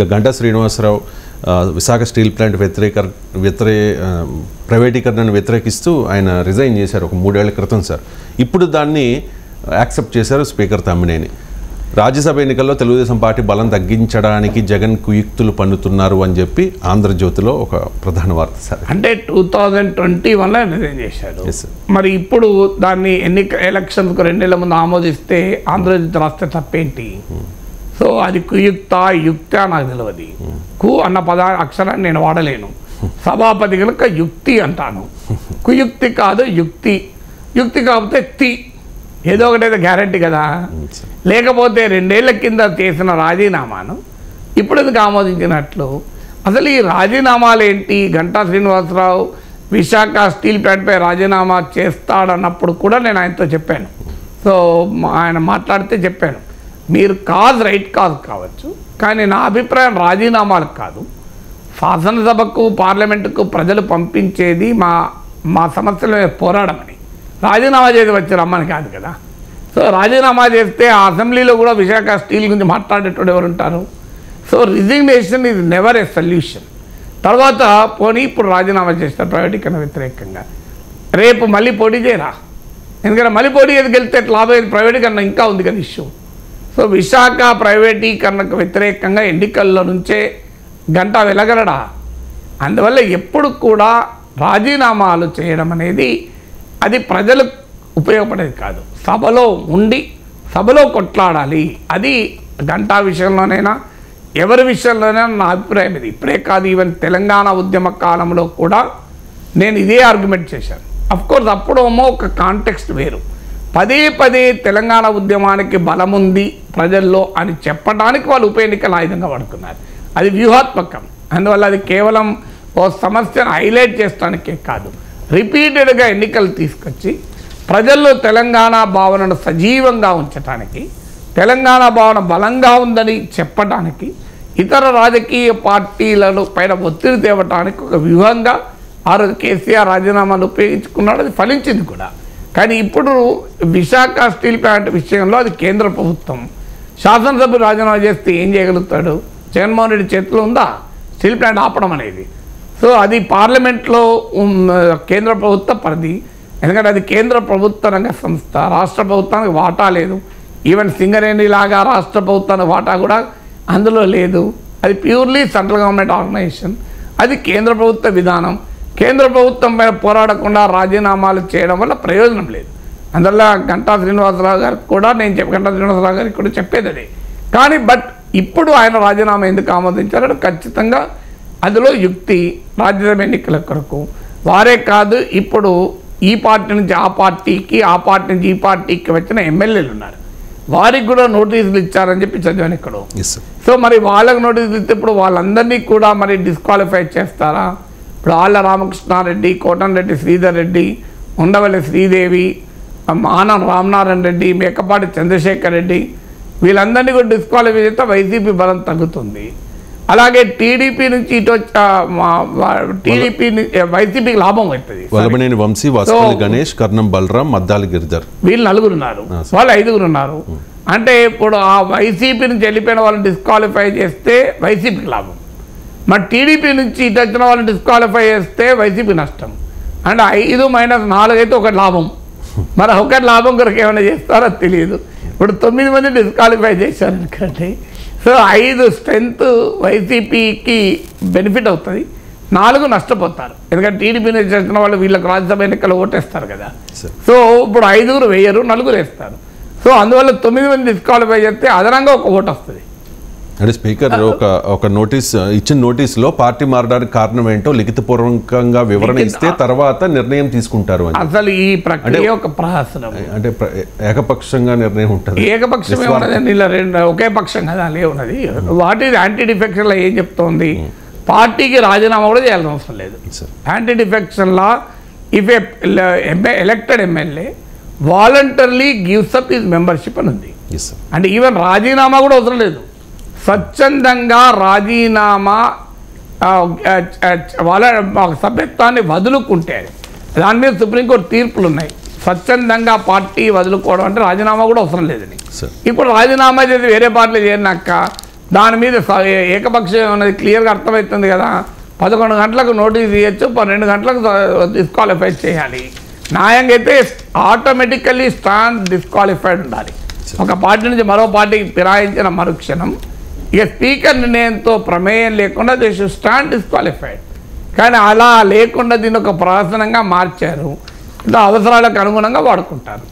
Ganta Srinivasarao Visakha steel plant ప్రైవేటీకరణను వ్యతిరేకిస్తూ ఆయన resign చేశారు ఒక 3 ఏళ్ల క్రితం సార్. ఇప్పుడు దాన్ని యాక్సెప్ట్ చేశారు స్పీకర్ తమ్మినేని. రాజ్యసభ ఎన్నికల్లో తెలుగుదేశం పార్టీ బలం తగ్గించడానికి జగన్ కుయుక్తులు పన్నుతున్నారు అని చెప్పి ఆంధ్రజ్యోతిలో ఒక ప్రధాన వార్త సార్. అంటే 2021లో రిజైన్ చేశారు. మరి ఇప్పుడు దాన్ని ఎలక్షన్కు 2 నెలల ముందు ఆమోదిస్తే ఆంధ్రజ్యోతి రాస్తే తప్పేంటి? సో అది యుక్త నాకు తెలియదు. కు అన్న అక్షరాన్ని నేను వాడలేను. సభాపతి కనుక యుక్తి అంటాను. కుయుక్తి కాదు యుక్తి. యుక్తి కాకపోతే తి ఏదో ఒకటైతే గ్యారంటీ కదా. లేకపోతే 2 ఏళ్ల కింద చేసిన రాజీనామాను ఇప్పుడు ఎందుకు ఆమోదించినట్లు? అసలు ఈ రాజీనామాలు ఏంటి? గంటా శ్రీనివాసరావు విశాఖ స్టీల్ ప్లాంట్పై రాజీనామా చేస్తాడన్నప్పుడు కూడా నేను ఆయనతో చెప్పాను. సో ఆయన మాట్లాడితే చెప్పాను, మీరు రైట్ కాజ్ కావచ్చు, కానీ నా అభిప్రాయం రాజీనామాలకు కాదు, శాసనసభకు పార్లమెంటుకు ప్రజలు పంపించేది మా సమస్యల మీద పోరాడమని. రాజీనామా చేసి వచ్చి రమ్మని కాదు కదా. సో రాజీనామా చేస్తే ఆ అసెంబ్లీలో కూడా విశాఖ స్టీల్ గురించి మాట్లాడేటోడు ఎవరు ఉంటారు? So resignation is never a solution. తర్వాత పోనీ ఇప్పుడు రాజీనామా చేస్తారు ప్రైవేటీకరణ వ్యతిరేకంగా, రేపు మళ్ళీ పోటీ చేయరా? ఎందుకంటే మళ్ళీ పోటీ ఎదుకెళ్తే లాభం ప్రైవేటీకరణ ఇంకా ఉంది కదా ఇష్యూ. సో విశాఖ ప్రైవేటీకరణకు వ్యతిరేకంగా ఎన్నికల్లో నుంచే గంటా వెళ్ళగలడా? అందువల్ల ఎప్పుడు కూడా రాజీనామాలు చేయడం అనేది అది ప్రజలకు ఉపయోగపడేది కాదు. సభలో ఉండి సభలో కొట్లాడాలి. అది గంటా విషయంలోనైనా ఎవరి విషయంలోనైనా నా అభిప్రాయం ఇది. ఇప్పుడే కాదు, ఈవెన్ తెలంగాణ ఉద్యమ కాలంలో కూడా నేను ఇదే ఆర్గ్యుమెంట్ చేశాను. అఫ్కోర్స్ అప్పుడేమో ఒక కాంటెక్స్ట్ వేరు. పదే తెలంగాణ ఉద్యమానికి బలముంది ప్రజల్లో అని చెప్పడానికి వాళ్ళు ఉప ఎన్నికల ఆయుధంగా వాడుకున్నారు. అది వ్యూహాత్మకం. అందువల్ల అది కేవలం ఓ సమస్యను హైలైట్ చేయడానికే కాదు, రిపీటెడ్గా ఎన్నికలు తీసుకొచ్చి ప్రజల్లో తెలంగాణ భావనను సజీవంగా ఉంచడానికి, తెలంగాణ భావన బలంగా ఉందని చెప్పడానికి, ఇతర రాజకీయ పార్టీలను పైన ఒత్తిడి తేవటానికి ఒక వ్యూహంగా ఆ రోజు కేసీఆర్ రాజీనామాను ఉపయోగించుకున్నాడు. అది ఫలించింది కూడా. కానీ ఇప్పుడు విశాఖ స్టీల్ ప్లాంట్ విషయంలో అది కేంద్ర ప్రభుత్వం. శాసనసభ్యులు రాజీనామా చేస్తే ఏం చేయగలుగుతాడు? జగన్మోహన్ రెడ్డి చేతిలో ఉందా స్టీల్ ప్లాంట్ ఆపడం అనేది? సో అది పార్లమెంట్లో కేంద్ర ప్రభుత్వ పరిధి. ఎందుకంటే అది కేంద్ర ప్రభుత్వ రంగ సంస్థ. రాష్ట్ర ప్రభుత్వానికి వాటా లేదు. ఈవెన్ సింగరేణి లాగా రాష్ట్ర ప్రభుత్వానికి వాటా కూడా అందులో లేదు. అది ప్యూర్లీ సెంట్రల్ గవర్నమెంట్ ఆర్గనైజేషన్. అది కేంద్ర ప్రభుత్వ విధానం. కేంద్ర ప్రభుత్వం పైన పోరాడకుండా రాజీనామాలు చేయడం వల్ల ప్రయోజనం లేదు. అందువల్ల గంటా శ్రీనివాసరావు గారికి కూడా గంటా శ్రీనివాసరావు గారికి కూడా చెప్పేది అదే. కానీ ఇప్పుడు ఆయన రాజీనామా ఎందుకు ఆమోదించారంటే ఖచ్చితంగా అందులో యుక్తి. రాజ్యసభ ఎన్నికల కొరకు వారే కాదు, ఇప్పుడు ఈ పార్టీ నుంచి ఆ పార్టీకి, ఆ పార్టీ నుంచి ఈ పార్టీకి వచ్చిన ఎమ్మెల్యేలు ఉన్నారు, వారికి కూడా నోటీసులు ఇచ్చారని చెప్పి చదివాను ఇక్కడ. సో మరి వాళ్ళకి నోటీసులు ఇస్తే ఇప్పుడు వాళ్ళందరినీ కూడా మరి డిస్క్వాలిఫై చేస్తారా? ఇప్పుడు ఆళ్ళ రామకృష్ణారెడ్డి, కోటంరెడ్డి శ్రీధర్ రెడ్డి, ఉండవల్లి శ్రీదేవి, ఆనం రామనారాయణ రెడ్డి, మేకపాటి చంద్రశేఖర్ రెడ్డి, వీళ్ళందరినీ కూడా డిస్క్వాలిఫై చేస్తే వైసీపీ బలం తగ్గుతుంది. అలాగే టీడీపీ నుంచి ఇటు వైసీపీకి లాభం అవుతుంది. వల్లభనేని వంశీ, వాసుపల్లి గణేష్, కర్ణం బలరాం, మద్దాలి గిరిధర్, వీళ్ళు 4 ఉన్నారు, వాళ్ళు 5 ఉన్నారు. అంటే ఇప్పుడు ఆ వైసీపీ నుంచి వెళ్ళిపోయిన వాళ్ళని డిస్క్వాలిఫై చేస్తే వైసీపీకి లాభం. మరి టీడీపీ నుంచి ఇటు వచ్చిన వాళ్ళని డిస్క్వాలిఫై చేస్తే వైసీపీ నష్టం. అంటే 5 - 4 అయితే ఒకటి లాభం. మరి ఒకటి లాభం కొరకు ఏమైనా చేస్తారో తెలియదు. ఇప్పుడు 9 మంది డిస్క్వాలిఫై చేశారు అనుకోండి. సో 5 స్ట్రెంత్ వైసీపీకి బెనిఫిట్ అవుతుంది, 4 నష్టపోతారు. ఎందుకంటే టీడీపీ నుంచి వచ్చిన వాళ్ళు వీళ్ళకి రాజ్యసభ ఎన్నికలు ఓటేస్తారు కదా. సో ఇప్పుడు 5 వేయరు, 4 వేస్తారు. సో అందువల్ల 9 మంది డిస్క్వాలిఫై చేస్తే అదనంగా ఒక ఓటు వస్తుంది. అంటే స్పీకర్ ఒక నోటీస్ ఇచ్చిన నోటీసులో పార్టీ మారడానికి కారణం ఏంటో లిఖితపూర్వకంగా వివరణ ఇస్తే తర్వాత నిర్ణయం తీసుకుంటారు అని. అసలు ఈ ప్రక్రియ ఒక ప్రహసనం. అంటే ఏకపక్షంగా నిర్ణయం ఉంటుంది? ఏకపక్షమే ఉన్నది, ఇలా ఒకే పక్షం కదా ఉన్నది. వాటి యాంటీ డిఫెక్షన్లో ఏం చెప్తోంది? పార్టీకి రాజీనామా కూడా చేయాల్సిన అవసరం లేదు. యాంటీ డిఫెక్షన్లో if elected MLA voluntarily gives up his membership అని ఉంది. అంటే ఈవెన్ రాజీనామా కూడా అవసరం లేదు. స్వచ్ఛందంగా రాజీనామా వాళ్ళ సభ్యత్వాన్ని వదులుకుంటే, దాని మీద సుప్రీంకోర్టు తీర్పులు ఉన్నాయి. స్వచ్ఛందంగా పార్టీ వదులుకోవడం అంటే రాజీనామా కూడా అవసరం లేదని. ఇప్పుడు రాజీనామా చేసి వేరే పార్టీలు చేరినాక దాని మీద ఏకపక్షం అనేది క్లియర్గా అర్థమవుతుంది కదా. 11 గంటలకు నోటీస్ ఇవ్వచ్చు, 12 గంటలకు డిస్క్వాలిఫై చేయాలి. న్యాయంగా అయితే ఆటోమేటికల్లీ స్టాండ్ డిస్క్వాలిఫైడ్ ఉండాలి. ఒక పార్టీ నుంచి మరో పార్టీకి ఫిరాయించిన మరుక్షణం ఇక స్పీకర్ నిర్ణయంతో ప్రమేయం లేకుండా దే షుడ్ స్టాండ్ డిస్క్వాలిఫైడ్. కానీ అలా లేకుండా దీన్ని ఒక ప్రహసనంగా మార్చారు. ఇలా అవసరాలకు అనుగుణంగా వాడుకుంటారు.